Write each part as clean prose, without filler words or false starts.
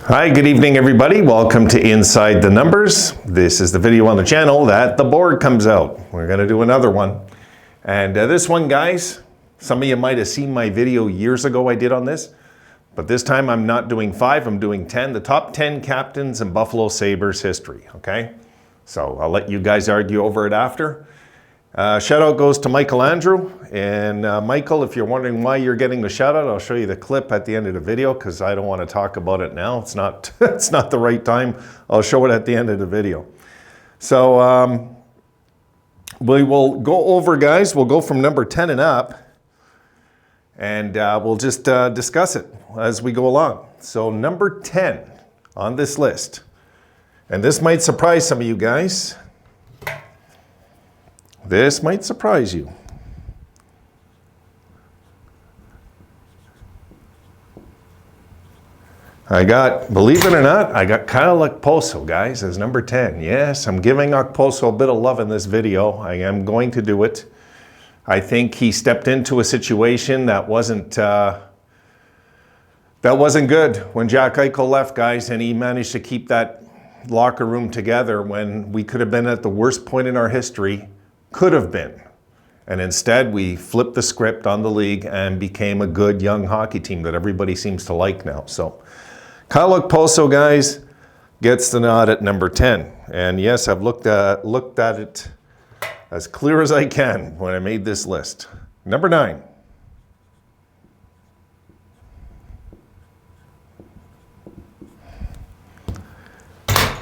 Hi, good evening everybody. Welcome to Inside the Numbers. This is the video on the channel that the board comes out. We're going to do another one. And this one, guys, some of you might have seen my video years ago I did on this. But this time I'm not doing 5, I'm doing 10. The top 10 captains in Buffalo Sabres history, okay? So I'll let you guys argue over it after. Shout out goes to Michael Andrew. And Michael, if you're wondering why you're getting the shout out, I'll show you the clip at the end of the video because I don't want to talk about it now. It's not, it's not the right time. I'll show it at the end of the video. So we will go over, guys. We'll go from number 10 and up. And we'll just discuss it as we go along. So number 10 on this list. And this might surprise some of you guys. This might surprise you. I got, believe it or not, I got Kyle Okposo, guys, as number 10. Yes, I'm giving Okposo a bit of love in this video. I am going to do it. I think he stepped into a situation that wasn't good when Jack Eichel left, guys, and he managed to keep that locker room together when we could have been at the worst point in our history. Could have been. And instead, we flipped the script on the league and became a good young hockey team that everybody seems to like now. So, Kyle Okposo, guys, gets the nod at number 10. And yes, I've looked at it as clear as I can when I made this list. Number 9.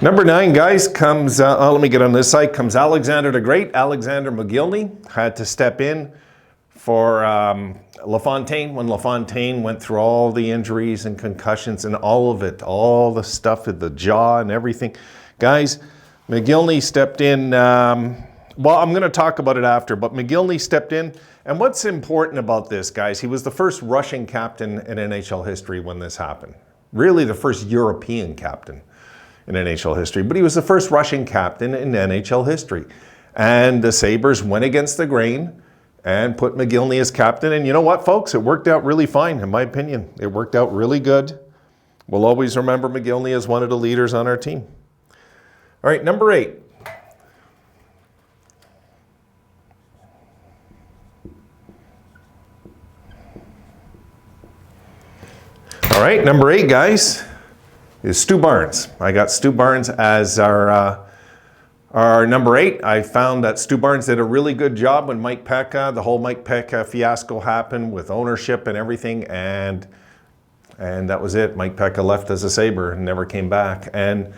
Number 9, guys, comes, let me get on this side, comes Alexander the Great. Alexander Mogilny had to step in for LaFontaine when LaFontaine went through all the injuries and concussions and all of it, all the stuff with the jaw and everything. Guys, Mogilny stepped in, well, I'm going to talk about it after, but Mogilny stepped in. And what's important about this, guys, he was the first Russian captain in NHL history when this happened. Really the first European captain in NHL history, but he was the first Russian captain in NHL history. And the Sabres went against the grain and put Mogilny as captain. And you know what, folks? It worked out really fine, in my opinion. It worked out really good. We'll always remember Mogilny as one of the leaders on our team. All right, number 8. All right, number 8, guys, is Stu Barnes. I got Stu Barnes as our number 8. I found that Stu Barnes did a really good job when Mike Peca, the whole Mike Peca fiasco happened with ownership and everything, and that was it. Mike Peca left as a Sabre and never came back. And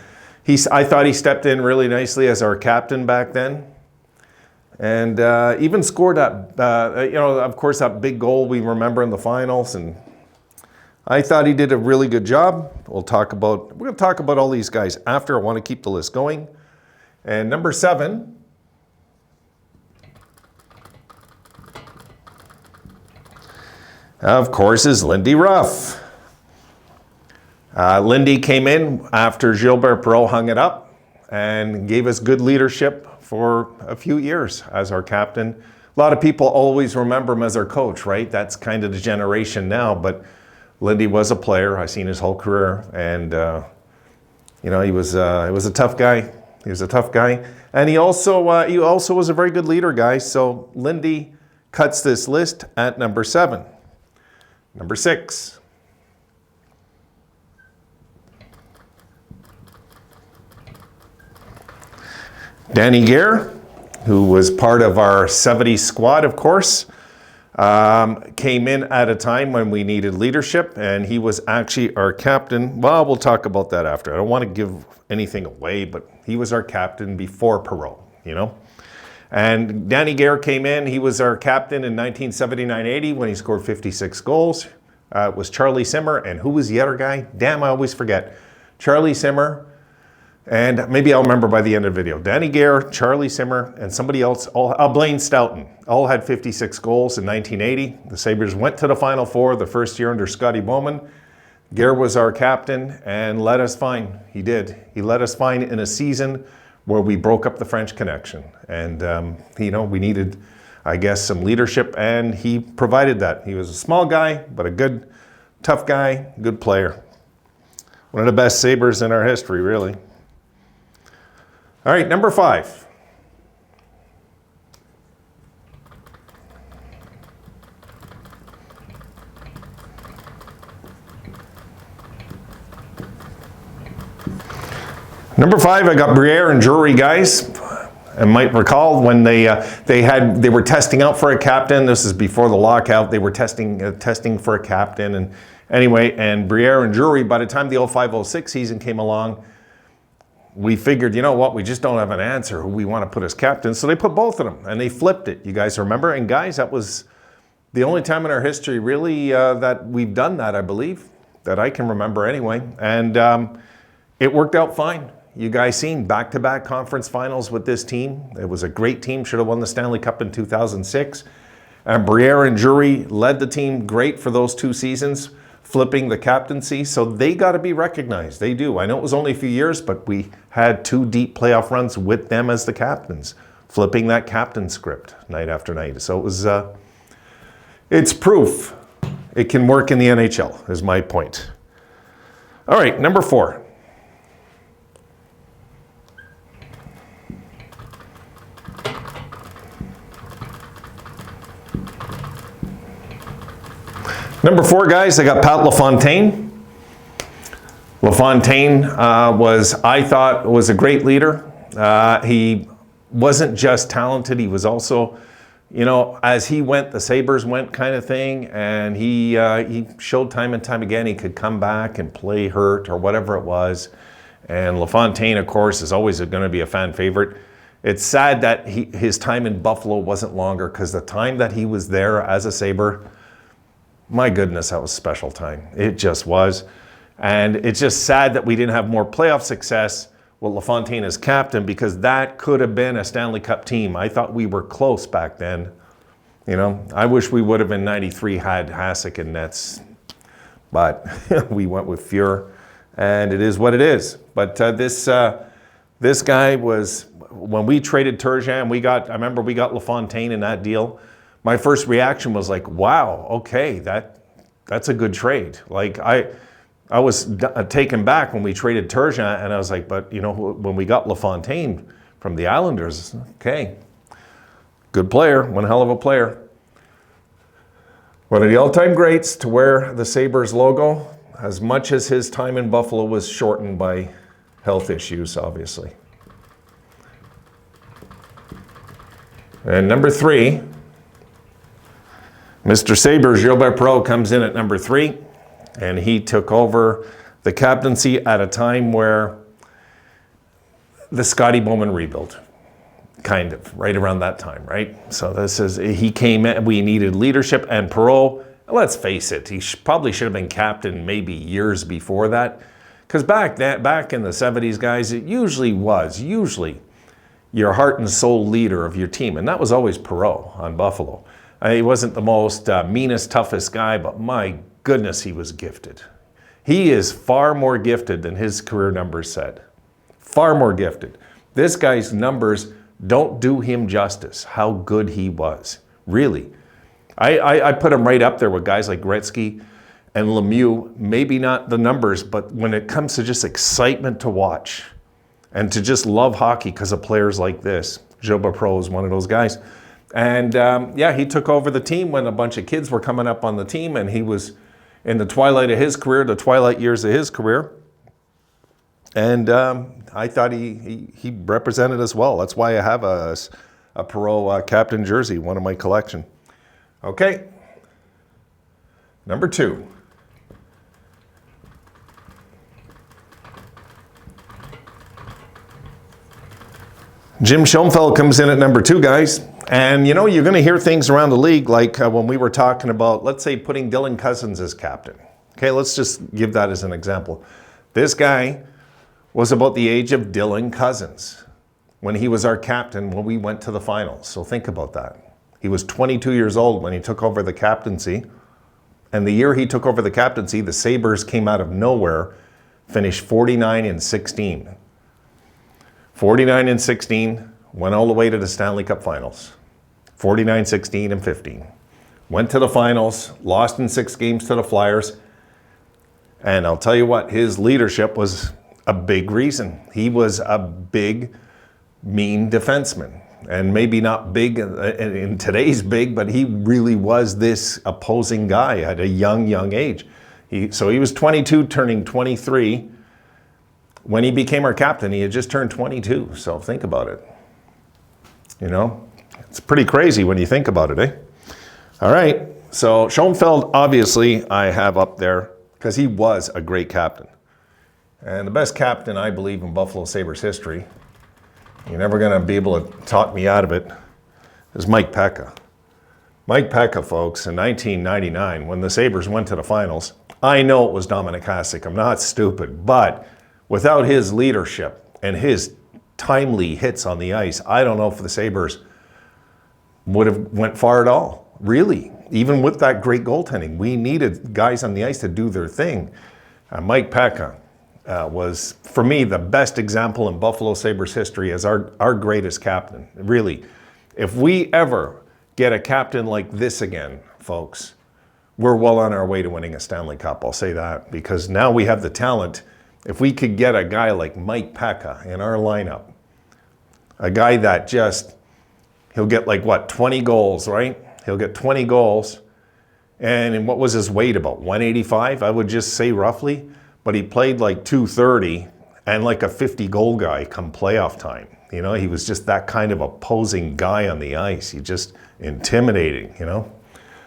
I thought he stepped in really nicely as our captain back then. And even scored that, you know, of course, that big goal we remember in the finals. And I thought he did a really good job. We're going to talk about all these guys after. I want to keep the list going. And number 7, of course, is Lindy Ruff. Lindy came in after Gilbert Perreault hung it up and gave us good leadership for a few years as our captain. A lot of people always remember him as our coach, right? That's kind of the generation now, but Lindy was a player. I've seen his whole career, and you know, he was a tough guy. He was a tough guy, and he also was a very good leader, guys. So Lindy cuts this list at number 7. Number 6. Danny Gare, who was part of our 70s squad, of course. Came in at a time when we needed leadership, and he was actually our captain. Well, we'll talk about that after. I don't want to give anything away, but he was our captain before Perreault, you know. And Danny Gare came in. He was our captain in 1979-80 when he scored 56 goals. It was Charlie Simmer, and who was the other guy? Damn, I always forget. Charlie Simmer. And maybe I'll remember by the end of the video. Danny Gare, Charlie Simmer, and somebody else, Blaine Stoughton, all had 56 goals in 1980. The Sabres went to the Final Four the first year under Scotty Bowman. Gare was our captain and led us fine. He did. He led us fine in a season where we broke up the French connection. And, you know, we needed, I guess, some leadership, and he provided that. He was a small guy, but a good, tough guy, good player. One of the best Sabres in our history, really. All right, number 5. Number 5, I got Briere and Drury, guys. I might recall when they were testing out for a captain. This is before the lockout. They were testing for a captain, and anyway, and Briere and Drury. By the time the 05-06 season came along, we figured, you know what, we just don't have an answer who we want to put as captain. So they put both of them, and they flipped it. You guys remember? And guys, that was the only time in our history, really, that we've done that. I believe that I can remember anyway, and it worked out fine. You guys seen back-to-back conference finals with this team. It was a great team, should have won the Stanley Cup in 2006. And Briere and Drury led the team great for those 2 seasons, flipping the captaincy. So they got to be recognized. They do. I know it was only a few years, but we had 2 deep playoff runs with them as the captains, flipping that captain script night after night. So it was, it's proof it can work in the NHL, is my point. All right, number 4. Number 4, guys, I got Pat LaFontaine. LaFontaine I thought, was a great leader. He wasn't just talented, he was also, you know, as he went, the Sabres went kind of thing, and he showed time and time again he could come back and play hurt or whatever it was. And LaFontaine, of course, is always going to be a fan favorite. It's sad that his time in Buffalo wasn't longer, because the time that he was there as a Sabre, my goodness, that was special time. It just was. And it's just sad that we didn't have more playoff success with LaFontaine as captain, because that could have been a Stanley Cup team. I thought we were close back then. You know, I wish we would have in '93 had Hasek and nets, but we went with Fuhr, and it is what it is. But this guy was, when we traded Turgeon, I remember we got LaFontaine in that deal. My first reaction was like, wow, okay, that's a good trade. Like I was taken back when we traded Turgeon, and I was like, but you know, when we got LaFontaine from the Islanders, okay, good player, one hell of a player. One of the all-time greats to wear the Sabres logo, as much as his time in Buffalo was shortened by health issues, obviously. And number 3, Mr. Sabres, Gilbert Perreault, comes in at number 3, and he took over the captaincy at a time where the Scotty Bowman rebuild, kind of, right around that time, right? So he came in, we needed leadership, and Perreault, let's face it, he probably should have been captain maybe years before that, because back in the 70s, guys, it usually your heart and soul leader of your team, and that was always Perreault on Buffalo. He wasn't the most meanest, toughest guy, but my goodness, he was gifted. He is far more gifted than his career numbers said. Far more gifted. This guy's numbers don't do him justice, how good he was. Really. I put him right up there with guys like Gretzky and Lemieux. Maybe not the numbers, but when it comes to just excitement to watch and to just love hockey because of players like this, Gilbert Perreault is one of those guys. And he took over the team when a bunch of kids were coming up on the team, and he was in the twilight of his career, the twilight years of his career. And I thought he represented us well. That's why I have a Perreault captain jersey, one of my collection. Okay, number 2. Jim Schoenfeld comes in at number 2, guys. And, you know, you're going to hear things around the league like when we were talking about, let's say, putting Dylan Cozens as captain. Okay, let's just give that as an example. This guy was about the age of Dylan Cozens when he was our captain when we went to the finals. So think about that. He was 22 years old when he took over the captaincy. And the year he took over the captaincy, the Sabres came out of nowhere, finished 49-16. 49-16, went all the way to the Stanley Cup Finals. 49-16 and 15. Went to the finals, lost in 6 games to the Flyers. And I'll tell you what, his leadership was a big reason. He was a big, mean defenseman. And maybe not big in today's big, but he really was this opposing guy at a young age. So he was 22, turning 23. When he became our captain, he had just turned 22. So think about it. You know, it's pretty crazy when you think about it, eh? All right, so Schoenfeld, obviously, I have up there because he was a great captain. And the best captain, I believe, in Buffalo Sabres history, you're never going to be able to talk me out of it, is Mike Peca. Mike Peca, folks, in 1999, when the Sabres went to the finals, I know it was Dominic Hasek. I'm not stupid, but without his leadership and his timely hits on the ice, I don't know if the Sabres would have went far at all. Really, even with that great goaltending, we needed guys on the ice to do their thing. Mike Peca was, for me, the best example in Buffalo Sabres history as our greatest captain. Really, if we ever get a captain like this again, folks, we're well on our way to winning a Stanley Cup. I'll say that, because now we have the talent. If we could get a guy like Mike Peca in our lineup, a guy that just, he'll get like what, 20 goals, right? He'll get 20 goals. And what was his weight, about 185, I would just say roughly. But he played like 230 and like a 50 goal guy come playoff time. You know, he was just that kind of opposing guy on the ice. He just intimidating, you know.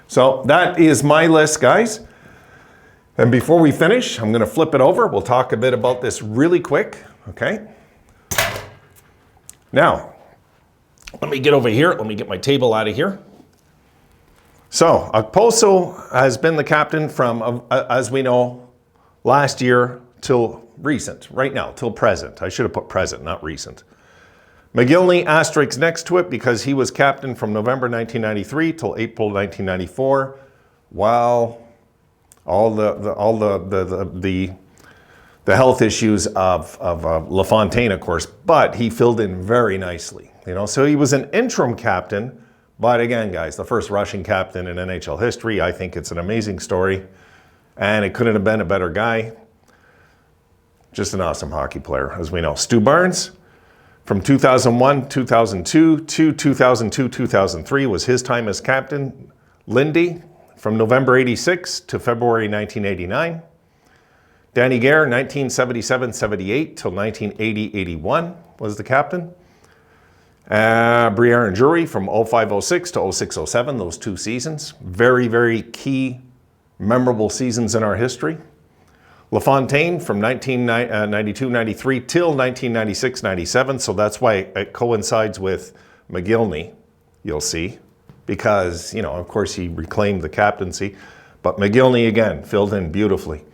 So that is my list, guys. And before we finish, I'm going to flip it over. We'll talk a bit about this really quick, okay? Now, let me get over here. Let me get my table out of here. So, Okposo has been the captain from, as we know, last year till recent, right now, till present. I should have put present, not recent. McGillney, asterisk next to it, because he was captain from November 1993 till April 1994, while all the health issues of LaFontaine, of course, but he filled in very nicely. You know, so he was an interim captain. But again, guys, the first Russian captain in NHL history. I think it's an amazing story. And it couldn't have been a better guy. Just an awesome hockey player, as we know. Stu Barnes, from 2001, 2002 to 2002, 2003 was his time as captain. Lindy, from November 86 to February 1989. Danny Gare, 1977-78 till 1980-81 was the captain. Briere and Drury from 05-06 to 06-07, those 2 seasons. Very, very key, memorable seasons in our history. LaFontaine from 1992-93 till 1996-97, so that's why it coincides with McGillney, you'll see, because, you know, of course he reclaimed the captaincy, but McGillney, again, filled in beautifully.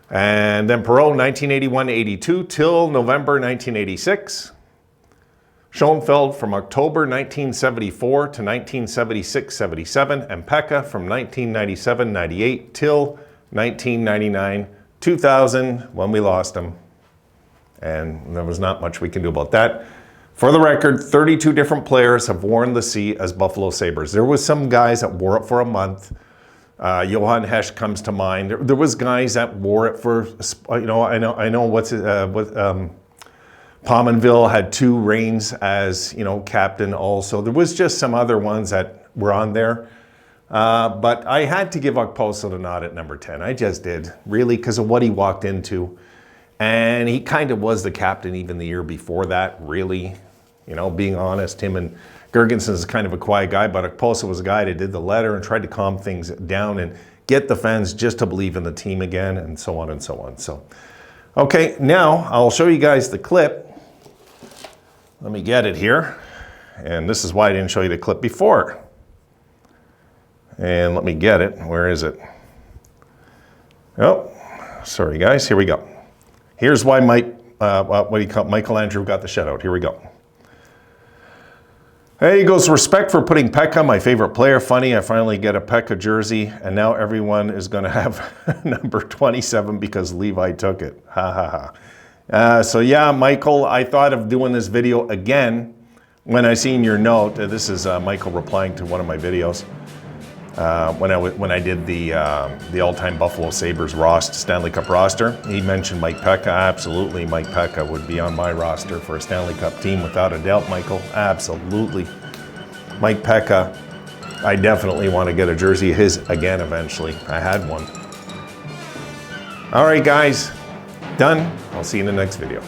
And then Perreault, 1981-82 till November 1986. Schoenfeld from October 1974 to 1976-77, and Peca from 1997-98 till 1999-2000, when we lost him. And there was not much we can do about that. For the record, 32 different players have worn the C as Buffalo Sabres. There was some guys that wore it for a month. Johan Hesch comes to mind. There was guys that wore it for, you know, I know Pominville had 2 reigns as, you know, captain also. There was just some other ones that were on there. But I had to give Okposo the nod at number 10. I just did, really, because of what he walked into. And he kind of was the captain even the year before that, really. You know, being honest, him and Gergensen is kind of a quiet guy, but Okposo was a guy that did the letter and tried to calm things down and get the fans just to believe in the team again, and so on and so on. So, okay, now I'll show you guys the clip. Let me get it here. And this is why I didn't show you the clip before. And let me get it. Where is it? Oh, sorry guys, here we go. Here's why Michael Andrew got the shutout. Here we go. Hey, he goes, respect for putting Peca, my favorite player. Funny, I finally get a Peca jersey, and now everyone is going to have number 27 because Levi took it. Ha ha ha. So yeah, Michael, I thought of doing this video again when I seen your note. This is Michael replying to one of my videos. when I did the Alltime Buffalo Sabres Stanley Cup roster. He mentioned Mike Pekka. Absolutely, Mike Pekka would be on my roster for a Stanley Cup team without a doubt, Michael. Absolutely. Mike Pekka, I definitely want to get a jersey of his again eventually. I had one. All right, guys, done. I'll see you in the next video.